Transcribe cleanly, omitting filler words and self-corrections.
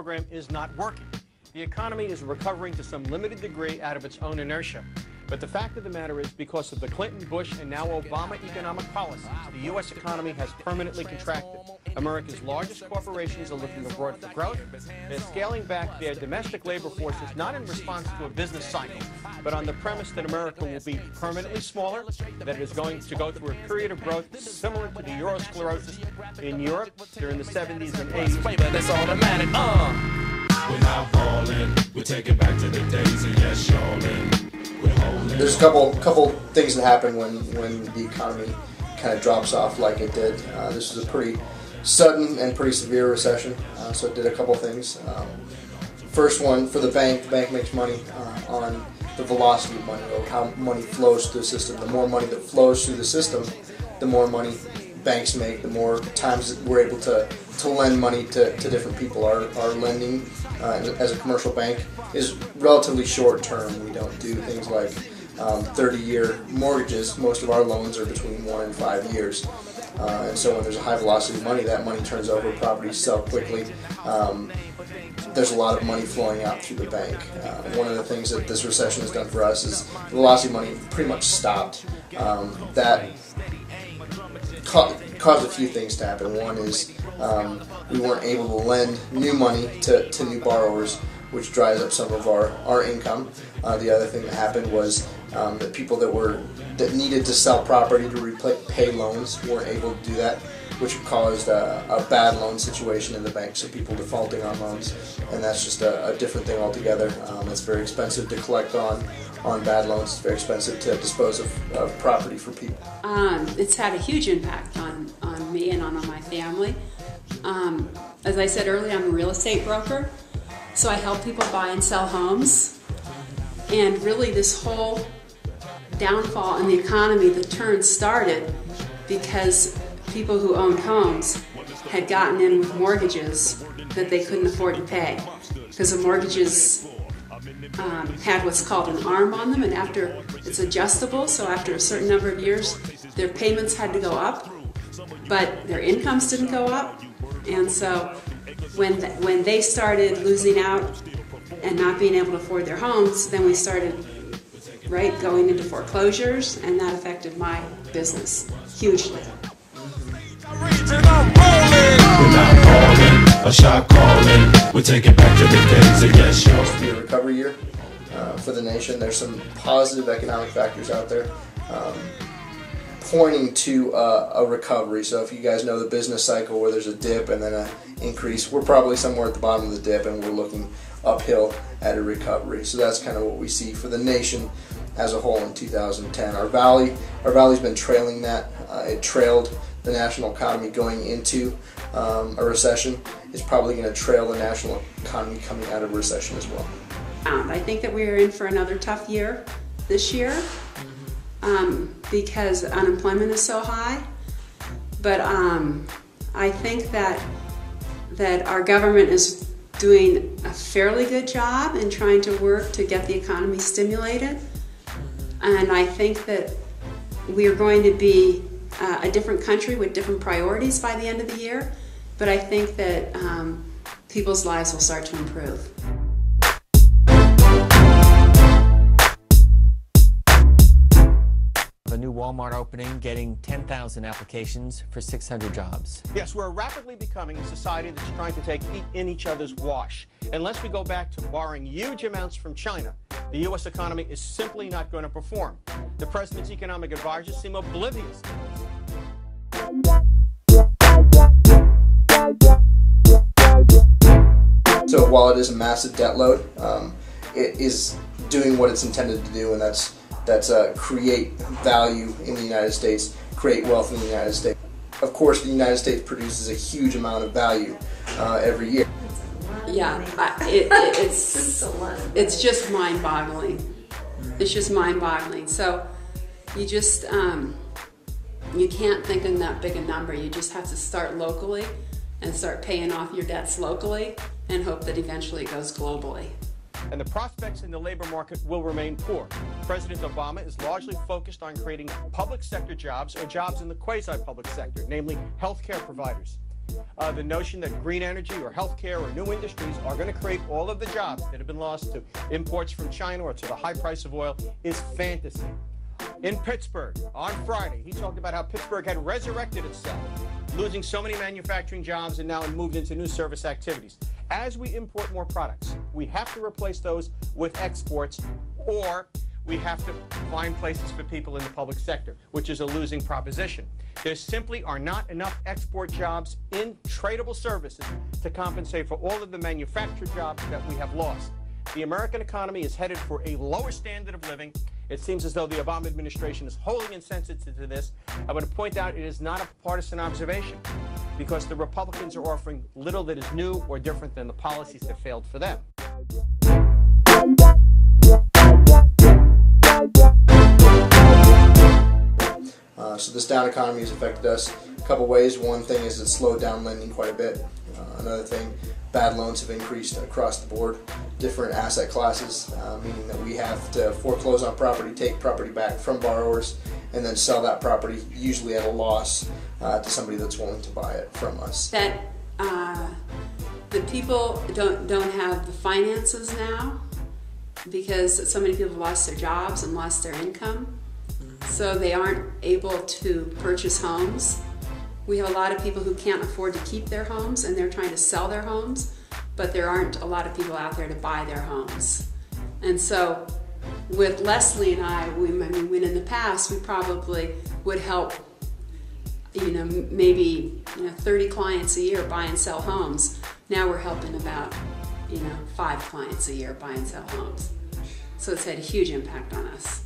program is not working. The economy is recovering to some limited degree out of its own inertia. But the fact of the matter is, because of the Clinton, Bush, and now Obama economic policies, the U.S. economy has permanently contracted. America's largest corporations are looking abroad for growth. They're scaling back their domestic labor forces, not in response to a business cycle, but on the premise that America will be permanently smaller, that it is going to go through a period of growth similar to the Eurosclerosis in Europe during the 70s and 80s. That's automatic. We're not falling. We're taking back to the days of yes, y'allin'. There's a couple things that happen when the economy kind of drops off like it did. This was a pretty sudden and pretty severe recession, so it did a couple things. First one, for the bank makes money on the velocity of money, or how money flows through the system. The more money that flows through the system, the more money banks make, the more times that we're able to lend money to different people. Our lending as a commercial bank is relatively short term. We don't do things like 30-year mortgages. Most of our loans are between 1 and 5 years. And so when there's a high velocity of money, that money turns over, properties sell quickly. There's a lot of money flowing out through the bank. One of the things that this recession has done for us is the velocity of money pretty much stopped. That caused a few things to happen. One is we weren't able to lend new money to new borrowers, which dries up some of our income. The other thing that happened was that people that needed to sell property to repay loans weren't able to do that, which caused a bad loan situation in the bank, so people defaulting on loans, and that's just a different thing altogether. It's very expensive to collect on bad loans. It's very expensive to dispose of property for people. It's had a huge impact on me and on my family. As I said earlier, I'm a real estate broker, so I help people buy and sell homes. And really this whole downfall in the economy, the turn started because people who owned homes had gotten in with mortgages that they couldn't afford to pay, because the mortgages had what's called an arm on them, and after it's adjustable, so after a certain number of years their payments had to go up, but their incomes didn't go up. And so when they started losing out and not being able to afford their homes, then we started going into foreclosures, and that affected my business hugely. A shot calling. We're taking back to the days of yes, y'all. It's supposed to be a recovery year for the nation. There's some positive economic factors out there pointing to a recovery. So if you guys know the business cycle where there's a dip and then an increase, we're probably somewhere at the bottom of the dip and we're looking uphill at a recovery. So that's kind of what we see for the nation as a whole in 2010. Our valley's been trailing that. It trailed the national economy going into a recession. It's probably going to trail the national economy coming out of a recession as well. I think that we're in for another tough year this year because unemployment is so high. But I think that our government is doing a fairly good job in trying to work to get the economy stimulated. And I think that we are going to be a different country with different priorities by the end of the year, but I think that people's lives will start to improve. A new Walmart opening getting 10,000 applications for 600 jobs. Yes, we're rapidly becoming a society that's trying to take in each other's wash. Unless we go back to borrowing huge amounts from China, the U.S. economy is simply not going to perform. The president's economic advisors seem oblivious to this. So while it is a massive debt load, it is doing what it's intended to do, and that's create value in the United States, create wealth in the United States. Of course, the United States produces a huge amount of value every year. Yeah, it's just mind-boggling. It's just mind-boggling. So you just you can't think in that big a number. You just have to start locally and start paying off your debts locally and hope that eventually it goes globally. And the prospects in the labor market will remain poor. President Obama is largely focused on creating public sector jobs or jobs in the quasi-public sector, namely healthcare providers. the notion that green energy or healthcare or new industries are going to create all of the jobs that have been lost to imports from China or to the high price of oil is fantasy. In Pittsburgh, on Friday, he talked about how Pittsburgh had resurrected itself, losing so many manufacturing jobs and now moved into new service activities. As we import more products, we have to replace those with exports, or we have to find places for people in the public sector, which is a losing proposition. There simply are not enough export jobs in tradable services to compensate for all of the manufactured jobs that we have lost. The American economy is headed for a lower standard of living. It seems as though the Obama administration is wholly insensitive to this. I want to point out it is not a partisan observation, because the Republicans are offering little that is new or different than the policies that failed for them. So this down economy has affected us a couple ways. One thing is it slowed down lending quite a bit. Another thing, bad loans have increased across the board. Different asset classes, meaning that we have to foreclose on property, take property back from borrowers, and then sell that property, usually at a loss, to somebody that's willing to buy it from us. That the people don't have the finances now because so many people have lost their jobs and lost their income. So they aren't able to purchase homes. We have a lot of people who can't afford to keep their homes and they're trying to sell their homes, but there aren't a lot of people out there to buy their homes. And so with Leslie and I mean, when in the past we probably would help, maybe 30 clients a year buy and sell homes. Now we're helping about 5 clients a year buy and sell homes. So it's had a huge impact on us.